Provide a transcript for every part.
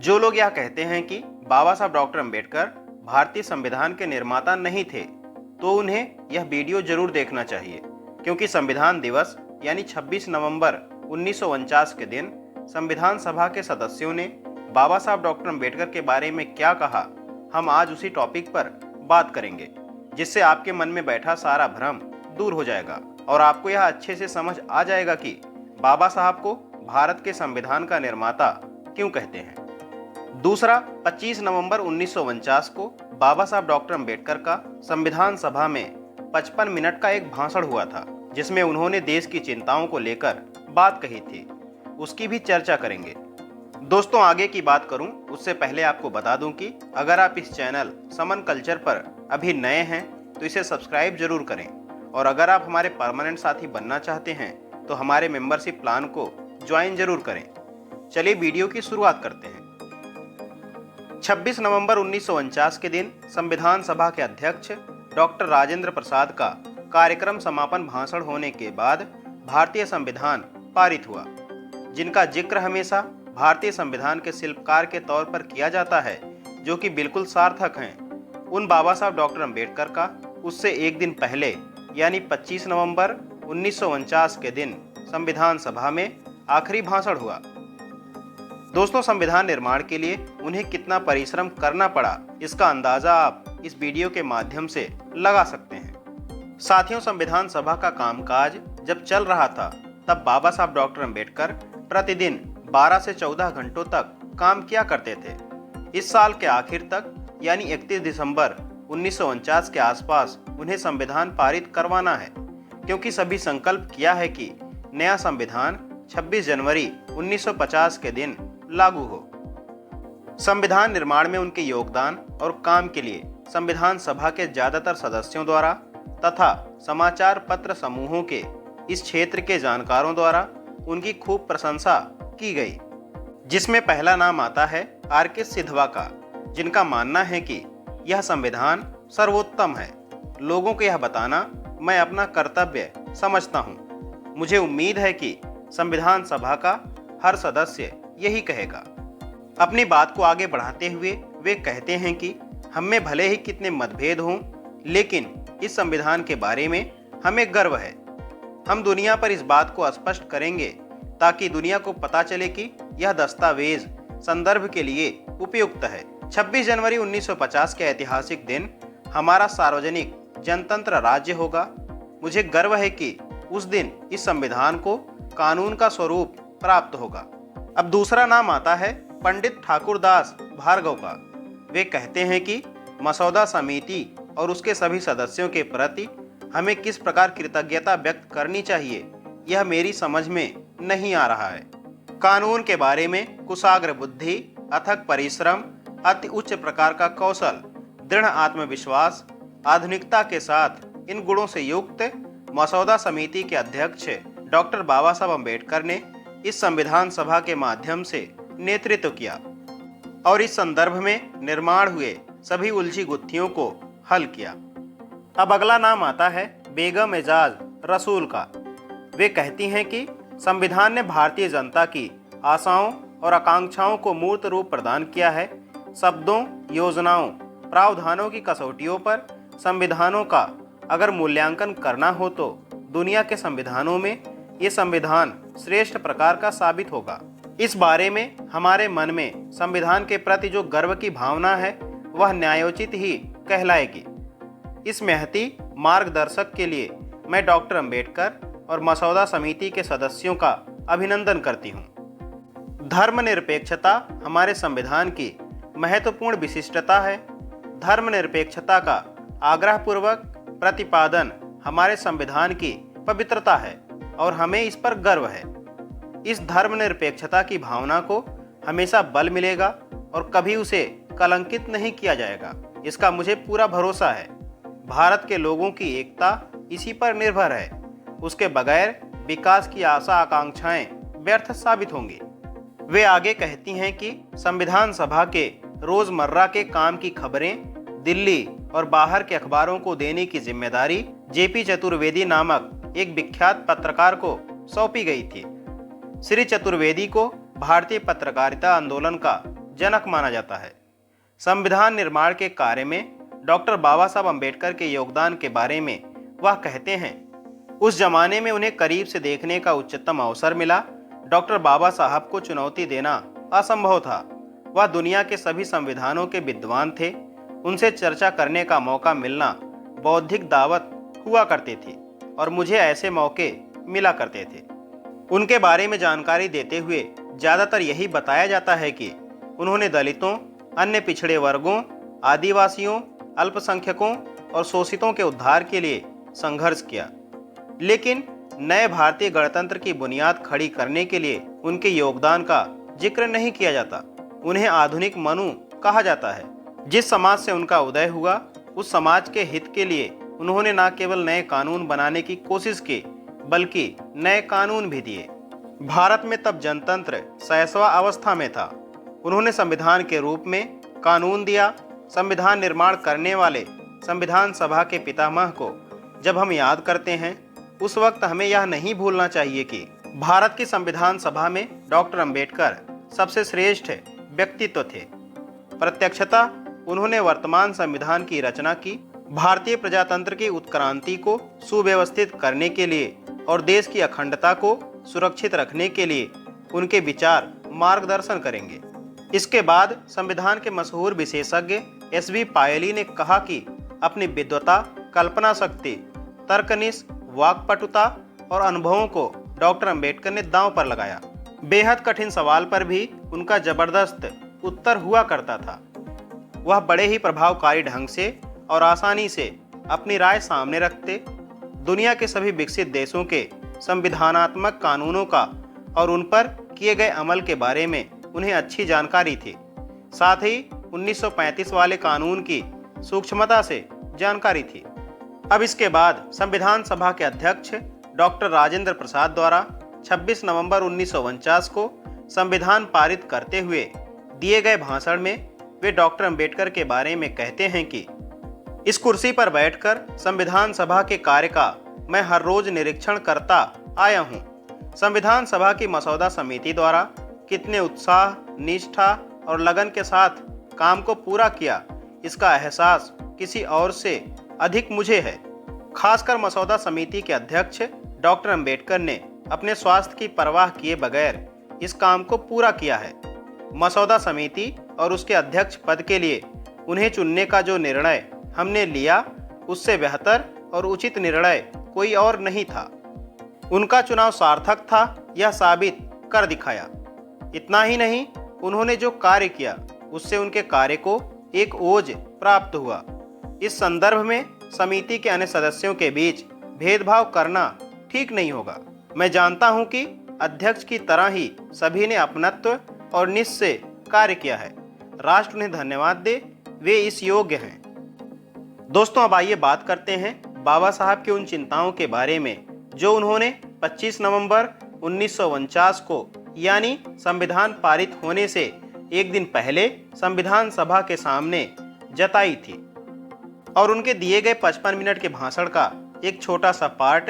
जो लोग यह कहते हैं कि बाबा साहब डॉक्टर अंबेडकर भारतीय संविधान के निर्माता नहीं थे, तो उन्हें यह वीडियो जरूर देखना चाहिए, क्योंकि संविधान दिवस यानी 26 नवंबर 1949 के दिन संविधान सभा के सदस्यों ने बाबा साहब डॉक्टर अंबेडकर के बारे में क्या कहा, हम आज उसी टॉपिक पर बात करेंगे, जिससे आपके मन में बैठा सारा भ्रम दूर हो जाएगा और आपको यह अच्छे से समझ आ जाएगा कि बाबा साहब को भारत के संविधान का निर्माता क्यों कहते हैं। दूसरा, 25 नवंबर 1949 को बाबा साहब डॉक्टर अंबेडकर का संविधान सभा में 55 मिनट का एक भाषण हुआ था, जिसमें उन्होंने देश की चिंताओं को लेकर बात कही थी। उसकी भी चर्चा करेंगे। दोस्तों, आगे की बात करूं उससे पहले आपको बता दूं कि अगर आप इस चैनल समन कल्चर पर अभी नए हैं तो इसे सब्सक्राइब जरूर करें, और अगर आप हमारे परमानेंट साथी बनना चाहते हैं तो हमारे मेंबरशिप प्लान को ज्वाइन जरूर करें। चलिए वीडियो की शुरुआत करते हैं। 26 नवंबर 1949 के दिन संविधान सभा के अध्यक्ष डॉक्टर राजेंद्र प्रसाद का कार्यक्रम समापन भाषण होने के बाद भारतीय संविधान पारित हुआ, जिनका जिक्र हमेशा भारतीय संविधान के शिल्पकार के तौर पर किया जाता है, जो कि बिल्कुल सार्थक हैं। उन बाबा साहब डॉक्टर अंबेडकर का उससे एक दिन पहले यानी 25 नवंबर 1949 के दिन संविधान सभा में आखिरी भाषण हुआ। दोस्तों, संविधान निर्माण के लिए उन्हें कितना परिश्रम करना पड़ा, इसका अंदाजा आप इस वीडियो के माध्यम से लगा सकते हैं। साथियों, संविधान सभा का कामकाज जब चल रहा था तब बाबा साहब डॉक्टर अंबेडकर प्रतिदिन 12 से 14 घंटों तक काम किया करते थे। इस साल के आखिर तक यानी 31 दिसंबर 1949 के आसपास उन्हें संविधान पारित करवाना है, क्योंकि सभी संकल्प किया है कि नया संविधान 26 जनवरी 1950 के दिन लागू हो। संविधान निर्माण में उनके योगदान और काम के लिए संविधान सभा के ज्यादातर सदस्यों द्वारा तथा समाचार पत्र समूहों के इस क्षेत्र के जानकारों द्वारा उनकी खूब प्रशंसा की गई, जिसमें पहला नाम आता है आर.के. सिधवा का, जिनका मानना है कि यह संविधान सर्वोत्तम है। लोगों को यह बताना मैं अपना कर्तव्य समझता हूँ। मुझे उम्मीद है कि संविधान सभा का हर सदस्य यही कहेगा। अपनी बात को आगे बढ़ाते हुए वे कहते हैं कि हम में भले ही कितने मतभेद हों, लेकिन इस संविधान के बारे में हमें गर्व है। हम दुनिया पर इस बात को स्पष्ट करेंगे ताकि दुनिया को पता चले कि यह दस्तावेज संदर्भ के लिए उपयुक्त है। 26 जनवरी 1950 के ऐतिहासिक दिन हमारा सार्वजनिक जनतंत्र राज्य होगा। मुझे गर्व है कि उस दिन इस संविधान को कानून का स्वरूप प्राप्त होगा। अब दूसरा नाम आता है पंडित ठाकुरदास भार्गव का। वे कहते हैं कि मसौदा समिति और उसके सभी सदस्यों के प्रति हमें किस प्रकार कृतज्ञता व्यक्त करनी चाहिए, यह मेरी समझ में नहीं आ रहा है। कानून के बारे में कुशाग्र बुद्धि, अथक परिश्रम, अति उच्च प्रकार का कौशल, दृढ़ आत्मविश्वास, आधुनिकता के साथ इन गुणों से युक्त मसौदा समिति के अध्यक्ष डॉक्टर बाबा साहब अंबेडकर ने इस संविधान सभा के माध्यम से नेतृत्व किया और इस संदर्भ में निर्माण हुए सभी उलझी गुत्थियों को हल किया। अब अगला नाम आता है बेगम एजाज रसूल का। वे कहती हैं कि संविधान ने भारतीय जनता की आशाओं और आकांक्षाओं को मूर्त रूप प्रदान किया है। शब्दों, योजनाओं, प्रावधानों की कसौटियों पर संविधानों का अगर मूल्यांकन करना हो तो दुनिया के संविधानों में ये संविधान श्रेष्ठ प्रकार का साबित होगा। इस बारे में हमारे मन में संविधान के प्रति जो गर्व की भावना है वह न्यायोचित ही कहलाएगी। इस महती मार्गदर्शक के लिए मैं डॉक्टर अंबेडकर और मसौदा समिति के सदस्यों का अभिनंदन करती हूँ। धर्मनिरपेक्षता हमारे संविधान की महत्वपूर्ण विशिष्टता है। धर्मनिरपेक्षता का आग्रहपूर्वक प्रतिपादन हमारे संविधान की पवित्रता है और हमें इस पर गर्व है। इस धर्मनिरपेक्षता की भावना को हमेशा बल मिलेगा और कभी उसे कलंकित नहीं किया जाएगा, इसका मुझे पूरा भरोसा है। भारत के लोगों की एकता इसी पर निर्भर है। उसके बगैर विकास की आशा आकांक्षाएं व्यर्थ साबित होंगी। वे आगे कहती हैं कि संविधान सभा के रोजमर्रा के काम की खबरें दिल्ली और बाहर के अखबारों को देने की जिम्मेदारी जेपी चतुर्वेदी नामक एक विख्यात पत्रकार को सौंपी गई थी। श्री चतुर्वेदी को भारतीय पत्रकारिता आंदोलन का जनक माना जाता है। संविधान निर्माण के कार्य में डॉक्टर बाबा साहब अम्बेडकर के योगदान के बारे में वह कहते हैं, उस जमाने में उन्हें करीब से देखने का उच्चतम अवसर मिला। डॉक्टर बाबा साहब को चुनौती देना असंभव था। वह दुनिया के सभी संविधानों के विद्वान थे। उनसे चर्चा करने का मौका मिलना बौद्धिक दावत हुआ करती थी और मुझे ऐसे मौके मिला करते थे। उनके बारे में जानकारी देते हुए ज़्यादातर यही बताया जाता है कि उन्होंने दलितों, अन्य पिछड़े वर्गों, आदिवासियों, अल्पसंख्यकों और शोषितों के उद्धार के लिए संघर्ष किया। लेकिन नए भारतीय गणतंत्र की बुनियाद खड़ी करने के लिए उनके योगदान का जिक्र नहीं किया जाता। उन्हें आधुनिक मनु कहा जाता है। जिस समाज से उनका उदय हुआ, उस समाज के हित के लिए उन्होंने न केवल नए कानून बनाने की कोशिश की, बल्कि नए कानून भी दिए। भारत में तब जनतंत्र शैशवा अवस्था में था। उन्होंने संविधान के रूप में कानून दिया। संविधान निर्माण करने वाले संविधान सभा के पितामह को जब हम याद करते हैं, उस वक्त हमें यह नहीं भूलना चाहिए कि भारत की संविधान सभा में डॉक्टर अंबेडकर सबसे श्रेष्ठ व्यक्तित्व थे। प्रत्यक्षतः उन्होंने वर्तमान संविधान की रचना की। भारतीय प्रजातंत्र की उत्क्रांति को सुव्यवस्थित करने के लिए और देश की अखंडता को सुरक्षित रखने के लिए उनके विचार मार्गदर्शन करेंगे। इसके बाद संविधान के मशहूर विशेषज्ञ एस.वी. पायली ने कहा कि अपनी विद्वता, कल्पना शक्ति, तर्कनिष्ठ वाक्पटुता और अनुभवों को डॉक्टर अंबेडकर ने दांव पर लगाया। बेहद कठिन सवाल पर भी उनका जबरदस्त उत्तर हुआ करता था। वह बड़े ही प्रभावकारी ढंग से और आसानी से अपनी राय सामने रखते। दुनिया के सभी विकसित देशों के संविधानात्मक कानूनों का और उन पर किए गए अमल के बारे में उन्हें अच्छी जानकारी थी। साथ ही 1935 वाले कानून की सूक्ष्मता से जानकारी थी। अब इसके बाद संविधान सभा के अध्यक्ष डॉक्टर राजेंद्र प्रसाद द्वारा 26 नवंबर 1949 को संविधान पारित करते हुए दिए गए भाषण में वे डॉक्टर अंबेडकर के बारे में कहते हैं कि इस कुर्सी पर बैठकर संविधान सभा के कार्य का मैं हर रोज निरीक्षण करता आया हूं। संविधान सभा की मसौदा समिति द्वारा कितने उत्साह, निष्ठा और लगन के साथ काम को पूरा किया, इसका एहसास किसी और से अधिक मुझे है। खासकर मसौदा समिति के अध्यक्ष डॉक्टर अंबेडकर ने अपने स्वास्थ्य की परवाह किए बगैर इस काम को पूरा किया है। मसौदा समिति और उसके अध्यक्ष पद के लिए उन्हें चुनने का जो निर्णय हमने लिया, उससे बेहतर और उचित निर्णय कोई और नहीं था। उनका चुनाव सार्थक था, यह साबित कर दिखाया। इतना ही नहीं, उन्होंने जो कार्य किया उससे उनके कार्य को एक ओज प्राप्त हुआ। इस संदर्भ में समिति के अन्य सदस्यों के बीच भेदभाव करना ठीक नहीं होगा। मैं जानता हूं कि अध्यक्ष की तरह ही सभी ने अपनत्व और निश्चय कार्य किया है। राष्ट्र उन्हें धन्यवाद दे, वे इस योग्य हैं। दोस्तों, अब आइए बात करते हैं बाबा साहब की उन चिंताओं के बारे में जो उन्होंने 25 नवंबर 1949 को यानी संविधान पारित होने से एक दिन पहले संविधान सभा के सामने जताई थी। और उनके दिए गए 55 मिनट के भाषण का एक छोटा सा पार्ट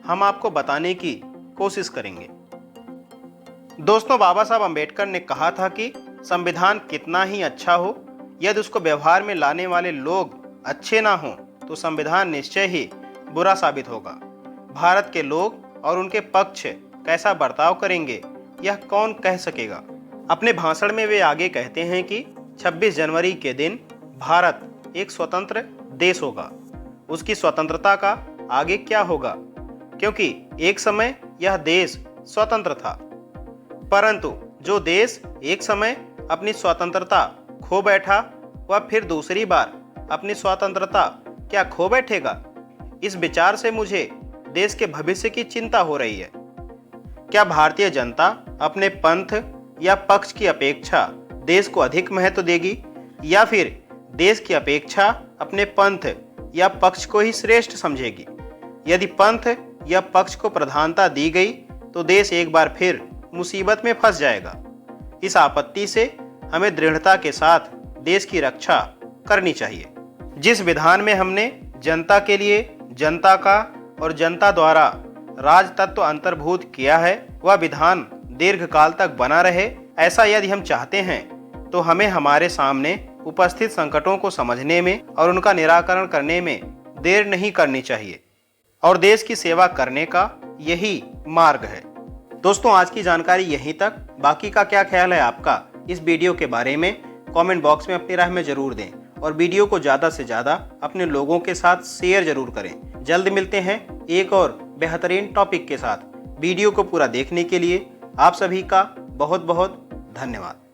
हम आपको बताने की कोशिश करेंगे। दोस्तों, बाबा साहब अम्बेडकर ने कहा था कि संविधान कितना ही अच्छा हो, यदि उसको व्यवहार में लाने वाले लोग अच्छे ना हों तो संविधान निश्चय ही बुरा साबित होगा। भारत के लोग और उनके पक्ष कैसा बर्ताव करेंगे, यह कौन कह सकेगा। अपने भाषण में वे आगे कहते हैं कि 26 जनवरी के दिन भारत एक स्वतंत्र देश होगा। उसकी स्वतंत्रता का आगे क्या होगा, क्योंकि एक समय यह देश स्वतंत्र था, परंतु जो देश एक समय अपनी स्वतंत्रता खो बैठा, वह फिर दूसरी बार अपनी स्वतंत्रता क्या खो बैठेगा। इस विचार से मुझे देश के भविष्य की चिंता हो रही है। क्या भारतीय जनता अपने पंथ या पक्ष की अपेक्षा देश को अधिक महत्व देगी, या फिर देश की अपेक्षा अपने पंथ या पक्ष को ही श्रेष्ठ समझेगी। यदि पंथ या पक्ष को प्रधानता दी गई तो देश एक बार फिर मुसीबत में फंस जाएगा। इस आपत्ति से हमें दृढ़ता के साथ देश की रक्षा करनी चाहिए। जिस विधान में हमने जनता के लिए, जनता का और जनता द्वारा राज तत्व अंतर्भूत किया है, वह विधान दीर्घकाल तक बना रहे। ऐसा यदि हम चाहते हैं तो हमें हमारे सामने उपस्थित संकटों को समझने में और उनका निराकरण करने में देर नहीं करनी चाहिए और देश की सेवा करने का यही मार्ग है। दोस्तों, आज की जानकारी यहीं तक। बाकी का क्या ख्याल है आपका इस वीडियो के बारे में कमेंट बॉक्स में अपनी राय में जरूर दें और वीडियो को ज़्यादा से ज़्यादा अपने लोगों के साथ शेयर जरूर करें। जल्द मिलते हैं एक और बेहतरीन टॉपिक के साथ। वीडियो को पूरा देखने के लिए आप सभी का बहुत बहुत धन्यवाद।